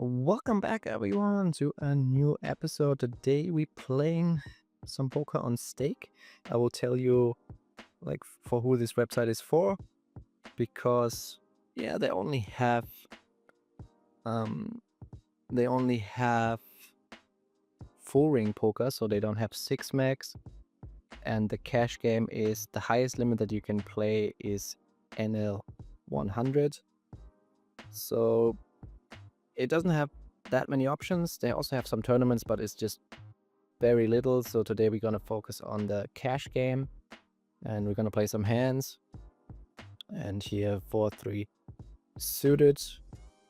Welcome back, everyone, to a new episode. Today we playing some poker on stake. I will tell you, like, for who this website is for, because yeah, um they only have full ring poker, so they don't have six max, and the cash game is the highest limit that you can play is NL 100. So it doesn't have that many options. They also have some tournaments, but it's just very little. So today we're gonna focus on the cash game, and we're gonna play some hands. And here 4-3 suited.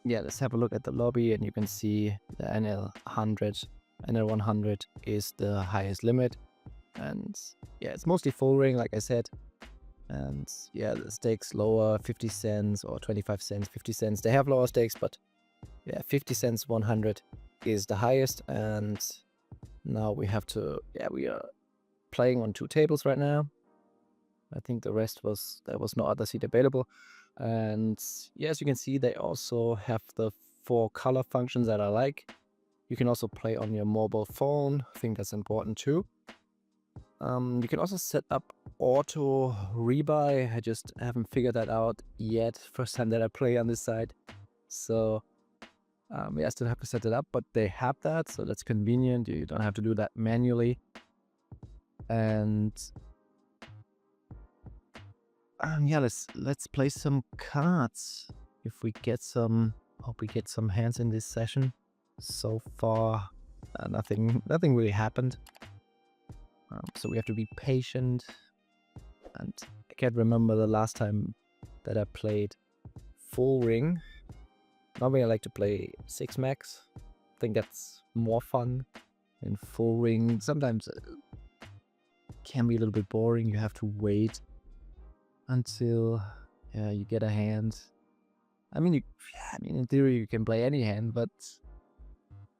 Yeah, let's have a look at the lobby, and you can see the NL 100 is the highest limit, and yeah, it's mostly full ring, like I said. And yeah, the stakes lower, 50 cents or 25 cents, 50 cents. They have lower stakes, but yeah, 50 cents 100 is the highest. And now we have to, yeah, we are playing on two tables right now. I think there was no other seat available. And yeah, as you can see, they also have the 4 color functions that I like. You can also play on your mobile phone. I think that's important too. You can also set up auto rebuy. I just haven't figured that out yet. First time that I play on this side. So yeah, I still have to set it up, but they have that, so that's convenient. You don't have to do that manually. And yeah, let's play some cards. If we get some, hope we get some hands in this session. So far, nothing really happened. So we have to be patient. And I can't remember the last time that I played full ring. Normally I like to play 6 max. I think that's more fun. In full ring, sometimes it can be a little bit boring. You have to wait until you get a hand. I mean, in theory you can play any hand, but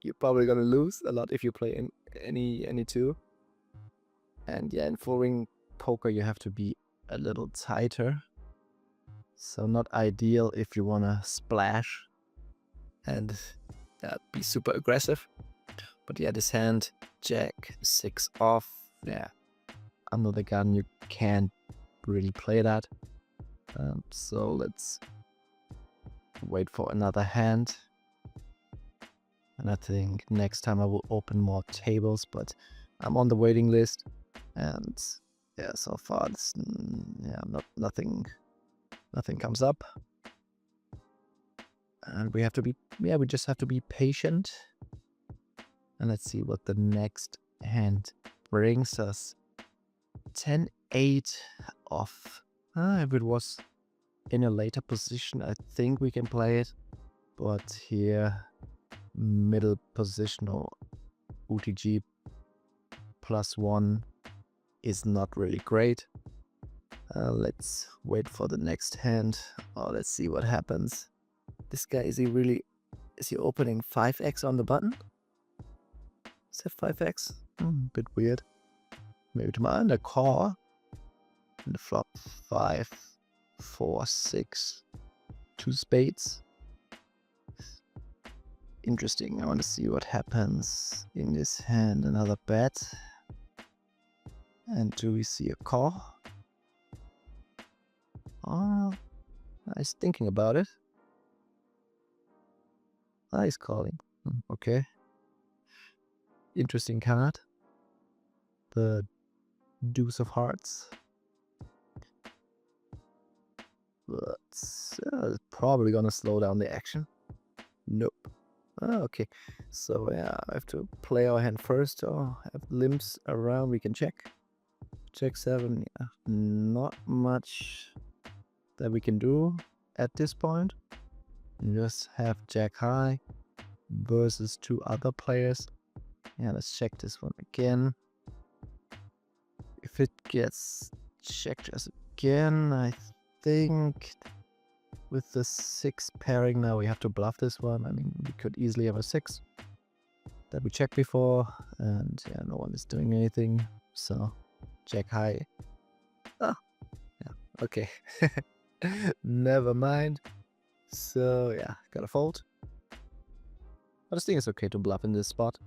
you're probably gonna lose a lot if you play in any two. And yeah, in full ring poker you have to be a little tighter. So not ideal if you wanna splash and be super aggressive. But yeah, this hand, Jack 6 off, yeah, under the gun you can't really play that. So let's wait for another hand. And I think next time I will open more tables, but I'm on the waiting list. And yeah, so far it's, nothing comes up. And we just have to be patient. And let's see what the next hand brings us. 10-8 off. If it was in a later position, I think we can play it. But here, middle position or UTG +1 is not really great. Let's wait for the next hand. Oh, let's see what happens. This guy, is he opening 5x on the button? Is that 5x? Bit weird. Maybe to my under call. And the flop 5, 4, 6, 2 spades. Interesting. I want to see what happens in this hand. Another bet. And do we see a call? Oh, he's thinking about it. He's calling. Okay. Interesting card. The deuce of hearts. But it's probably gonna slow down the action. Nope. Okay. So yeah, I have to play our hand first. Or have limps around. We can check. Check 7. Yeah, not much that we can do at this point. Just have Jack high versus 2 other players. Yeah, let's check this one again. If it gets checked as again, I think with the 6 pairing now we have to bluff this one. I mean, we could easily have a 6 that we checked before, and yeah, no one is doing anything. So Jack high. Oh, yeah, okay. Never mind. So yeah, gotta fold. But I think it's okay to bluff in this spot.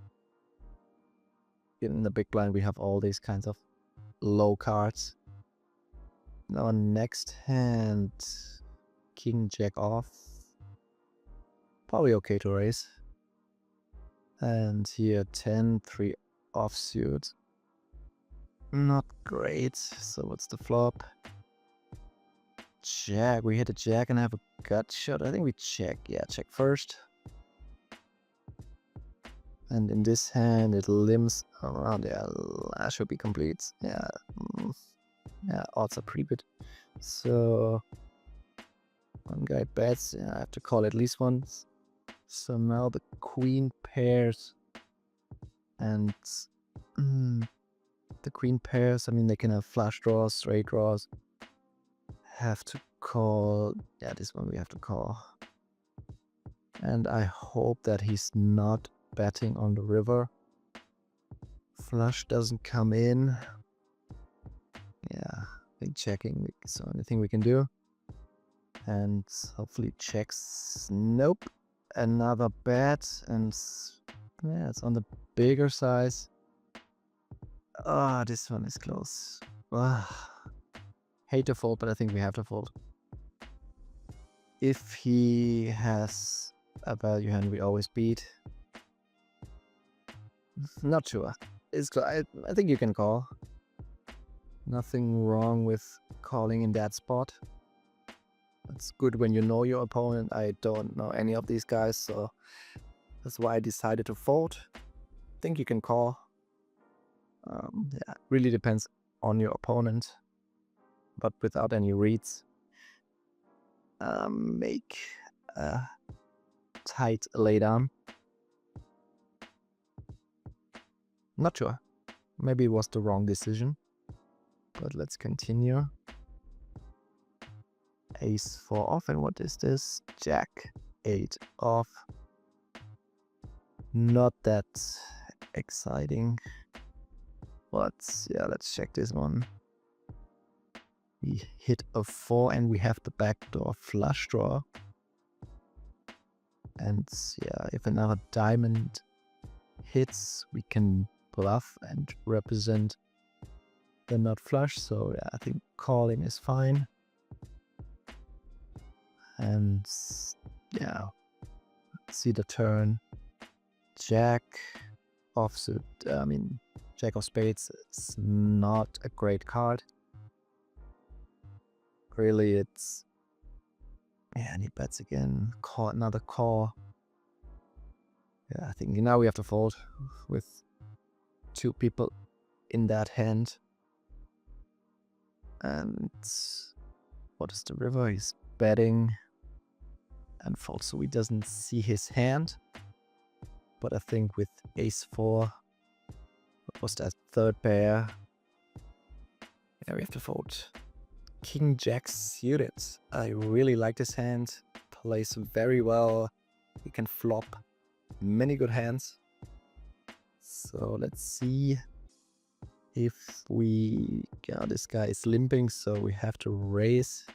In the big blind, we have all these kinds of low cards. Now next hand, king jack off. Probably okay to raise. And here 10, 3 offsuit. Not great. So what's the flop? Jack. We hit a jack and have a gut shot. I think we check. Yeah, check first. And in this hand, it limps around. Yeah, that should be complete. Yeah. Yeah, odds are pretty good. So one guy bets. Yeah, I have to call at least once. So now the queen pairs. And the queen pairs, I mean, they can have flush draws, straight draws. Have to call. Yeah, this one we have to call. And I hope that he's not betting on the river. Flush doesn't come in. Yeah, I think checking is the only thing we can do. And hopefully checks. Nope. Another bet. And yeah, it's on the bigger size. Ah, this one is close. Hate to fold, but I think we have to fold. If he has a value hand, we always beat. Not sure. I think you can call. Nothing wrong with calling in that spot. It's good when you know your opponent. I don't know any of these guys, so that's why I decided to fold. Think you can call. Yeah, really depends on your opponent, but without any reads. Make a tight laydown. Not sure. Maybe it was the wrong decision. But let's continue. Ace 4 off, and what is this? Jack 8 off. Not that exciting. But yeah, let's check this one. We hit a 4 and we have the backdoor flush draw. And yeah, if another diamond hits, we can bluff and represent the nut flush. So yeah, I think calling is fine. And yeah, see the turn. Jack offsuit. I mean, Jack of spades is not a great card. Really, it's yeah, and he bets again. Call, another call. Yeah, I think now we have to fold with 2 people in that hand. And what is the river? He's betting and folds, so he doesn't see his hand. But I think with ace 4, what was that, third pair? Yeah, we have to fold. King Jack suited. I really like this hand. Plays very well. He can flop many good hands. So let's see if we... Yeah, this guy is limping, so we have to raise.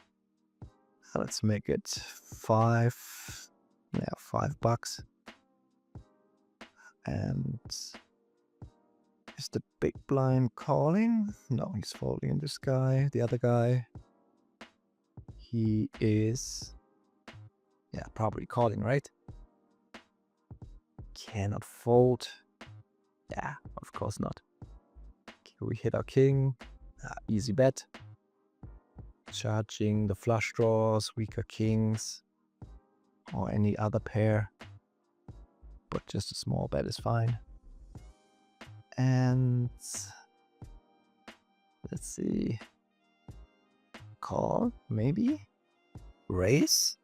Let's make it 5. Yeah, $5. And is the big blind calling? No, he's folding in this guy. The other guy, he is, yeah, probably calling, right? Cannot fold. Yeah, of course not. We hit our king. Easy bet. Charging the flush draws, weaker kings, or any other pair. But just a small bet is fine. And let's see. Call, maybe? Raise?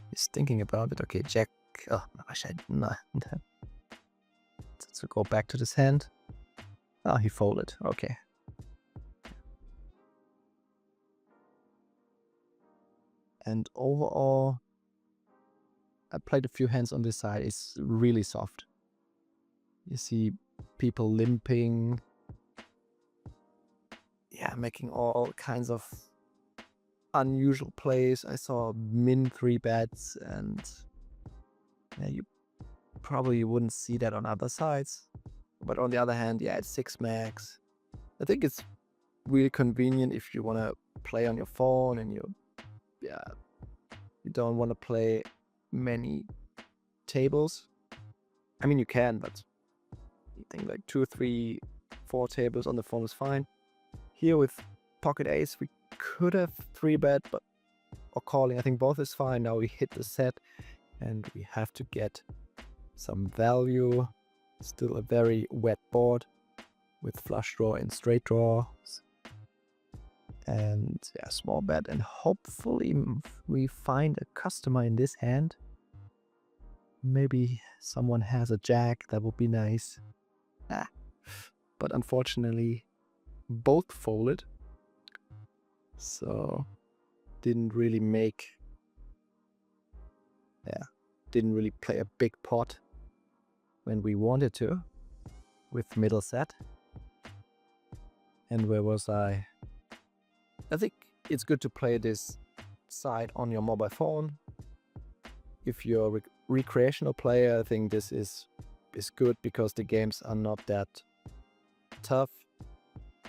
He's thinking about it. Okay, Jack. Oh, I should not. Let's go back to this hand. Oh, he folded. Okay. And overall, I played a few hands on this side. It's really soft. You see people limping. Yeah, making all kinds of unusual plays. I saw min 3 bets and Probably you wouldn't see that on other sides. But on the other hand, yeah, it's 6 max. I think it's really convenient if you want to play on your phone and you don't want to play many tables. I mean, you can, but I think like 2, 3, 4 tables on the phone is fine. Here with pocket ace, we could have 3-bet, but or calling. I think both is fine. Now we hit the set and we have to get some value. Still a very wet board with flush draw and straight draws. And yeah, small bet, and hopefully we find a customer in this hand. Maybe someone has a jack, that would be nice. But unfortunately both folded, so didn't really play a big pot when we wanted to with middle set. And where was I? I think it's good to play this side on your mobile phone. If you're a recreational player, I think this is good because the games are not that tough.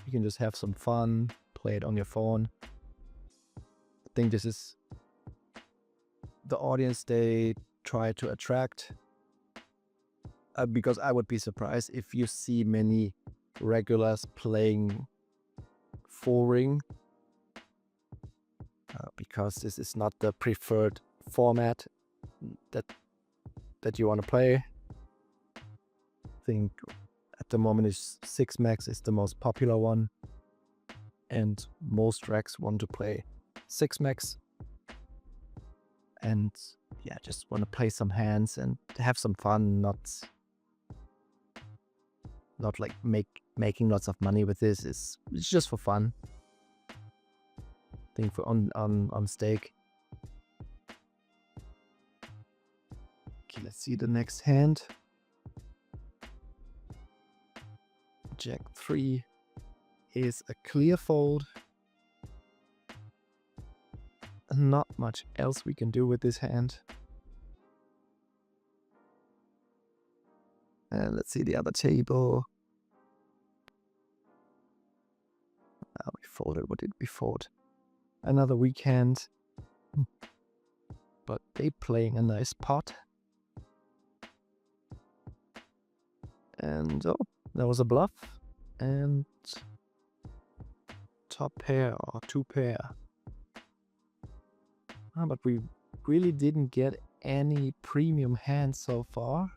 You can just have some fun, play it on your phone. I think this is the audience they try to attract. Because I would be surprised if you see many regulars playing 4-ring. Because this is not the preferred format that you want to play. I think at the moment is 6 max is the most popular one, and most racks want to play 6 max. And yeah, just want to play some hands and have some fun, not like making lots of money with this. It's just for fun. I think for on stake. Okay, let's see the next hand. Jack 3 is a clear fold. Not much else we can do with this hand. And let's see the other table. We folded. What did we fold? Another weekend. But they playing a nice pot. And oh, that was a bluff. And top pair or 2 pair. But we really didn't get any premium hands so far.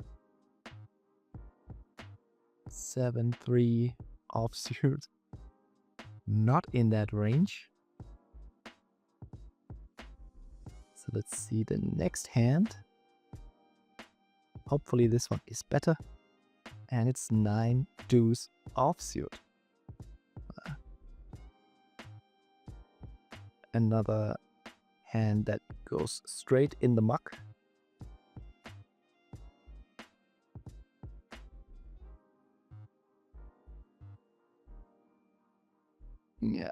7-3 offsuit. Not in that range. So let's see the next hand. Hopefully this one is better. And it's 9 deuce offsuit. Another hand that goes straight in the muck. Yeah.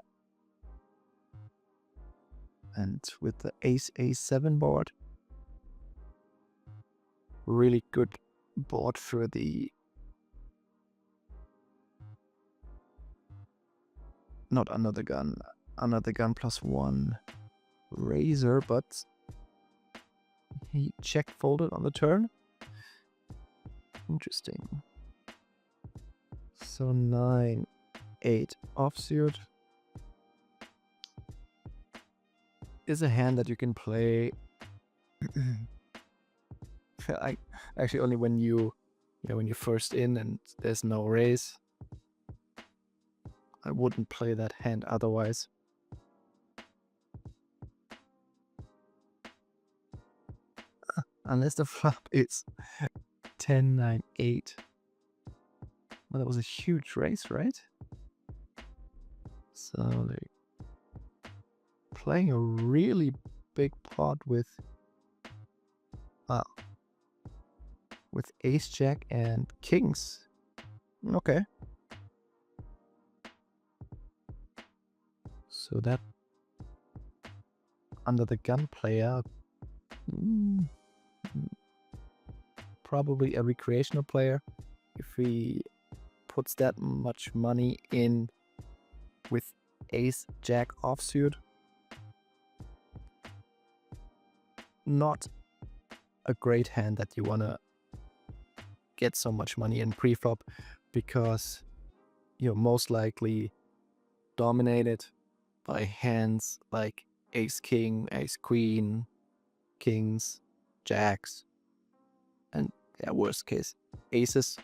And with the ace a7 board, really good board for the not another gun +1 razor, but he check folded on the turn. Interesting. So 9-8 offsuit is a hand that you can play. Actually only when when you're first in and there's no raise. I wouldn't play that hand otherwise. Unless the flop is 10-9-8. Well, that was a huge raise, right? So like playing a really big pot with ace jack and kings. Okay. So that under the gun player probably a recreational player if he puts that much money in with ace jack offsuit. Not a great hand that you want to get so much money in pre-flop, because you're most likely dominated by hands like ace king, ace queen, kings, jacks, and yeah, worst case aces.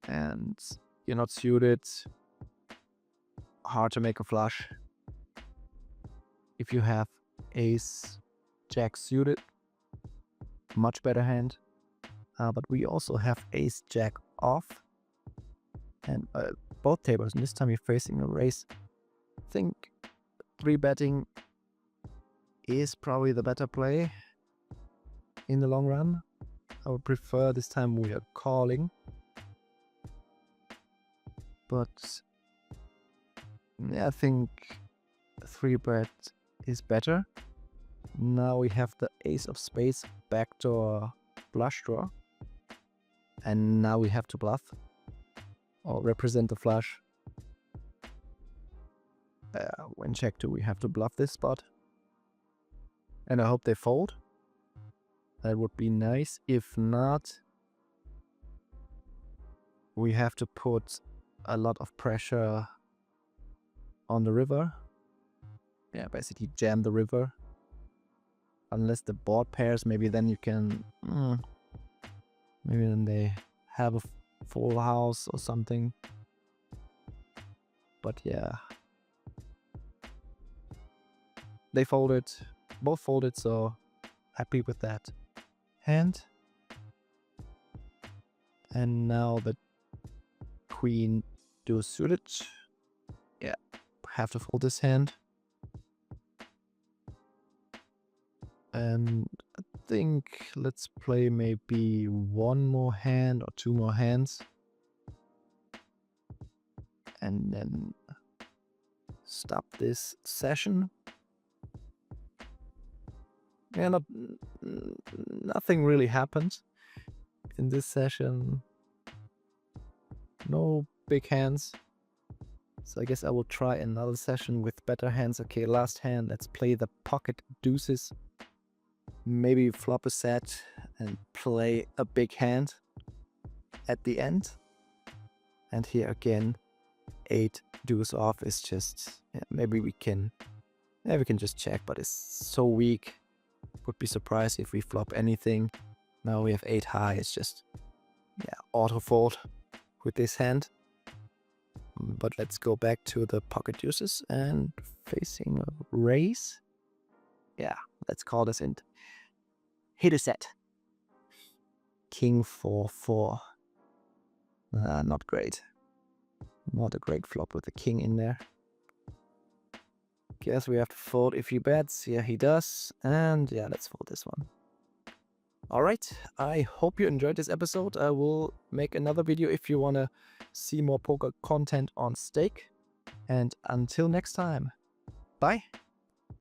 And you're not suited, hard to make a flush. If you have ace jack suited, much better hand. But we also have ace jack off, and both tables, and this time you're facing a raise. I think 3-betting is probably the better play in the long run. I would prefer this time we are calling, but yeah, I think 3-bet is better. Now we have the ace of spades backdoor flush draw, and now we have to bluff or represent the flush. When check 2 we have to bluff this spot, and I hope they fold. That would be nice. If not, we have to put a lot of pressure on the river. Yeah, basically jam the river. Unless the board pairs, maybe then you can... maybe then they have a full house or something. But yeah. They folded. Both folded, so happy with that hand. And now the queen deuce suited. Yeah, have to fold this hand. And I think let's play maybe one more hand or two more hands. And then stop this session. Yeah, nothing really happened in this session. No big hands. So I guess I will try another session with better hands. Okay, last hand. Let's play the pocket deuces. Maybe flop a set and play a big hand at the end. And here again, 8 deuce off is just... yeah, maybe we can just check, but it's so weak. Would be surprised if we flop anything. Now we have 8 high. It's just, yeah, auto fold with this hand. But let's go back to the pocket deuces and facing a raise. Yeah, let's call this in. Hit a set. King 4-4. Not great. Not a great flop with the king in there. Guess we have to fold if he bets. Yeah, he does. And yeah, let's fold this one. Alright, I hope you enjoyed this episode. I will make another video if you want to see more poker content on stake. And until next time, bye!